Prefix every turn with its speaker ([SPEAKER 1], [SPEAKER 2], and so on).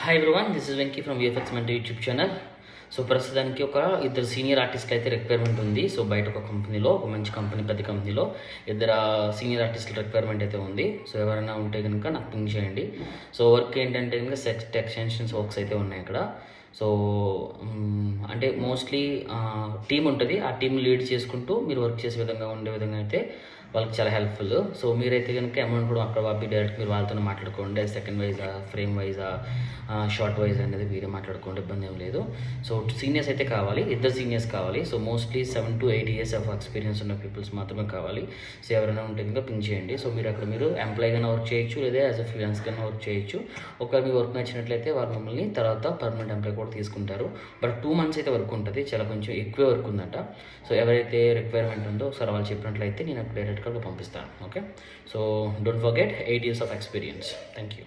[SPEAKER 1] Hi everyone, this is Venky from VFX mentor YouTube channel. So ప్రస్తుతానికి ఒక ఇద్దరు senior ఆర్టిస్టులు అయితే రిక్వైర్మెంట్ ఉంది. సో బయట ఒక కంపెనీలో, ఒక మంచి కంపెనీ, పెద్ద కంపెనీలో ఇద్దరు సీనియర్ ఆర్టిస్టుల రిక్వైర్మెంట్ అయితే ఉంది. సో ఎవరైనా ఉంటే కనుక నాకు పింగ్ చేయండి. సో వర్క్ ఏంటంటే కనుక ఎక్స్టెన్షన్స్ వర్క్స్ అయితే ఉన్నాయి ఇక్కడ. సో అంటే మోస్ట్లీ టీం ఉంటుంది, ఆ టీం లీడ్ చేసుకుంటూ మీరు వర్క్ చేసే విధంగా ఉండే విధంగా అయితే వాళ్ళకి చాలా హెల్ప్ఫుల్. సో మీరైతే కనుక అమౌంట్ కూడా అక్కడ పంపి డైరెక్ట్ మీరు వాళ్ళతో మాట్లాడుకోండి. సెకండ్ వైజా, ఫ్రేమ్ వైజా, షార్ట్ వైజ్ అనేది మీరే మాట్లాడుకోండి, ఇబ్బంది ఏం లేదు. సో సీనియర్స్ అయితే కావాలి, ఇద్దరు సీనియర్స్ కావాలి. So mostly 7 to 8 years of experience ఉన్న పీపుల్స్ మాత్రమే కావాలి. సో ఎవరైనా ఉంటే కనుక పింక్ చేయండి. సో మీరు అక్కడ మీరు ఎంప్లాయీగానే వర్క్ చేయొచ్చు, లేదా యాజ్ అ ఫ్రీలాన్స్గానే వర్క్ చేయొచ్చు. ఒకవేళ మీ వర్క్ నచ్చినట్లయితే వారు మిమ్మల్ని తర్వాత పర్మనెంట్ ఎంప్లాయీ కూడా తీసుకుంటారు. బట్ 2 months అయితే వర్క్ ఉంటుంది, చాలా కొంచెం ఎక్కువే వర్క్ ఉందంట. సో ఎవరైతే రిక్వైర్మెంట్ ఉందో ఒకసారి వాళ్ళు చెప్పినట్లయితే నేను అక్కడ డైరెక్ట్గా పంపిస్తాను. Okay, so don't forget 8 years of experience. Thank you.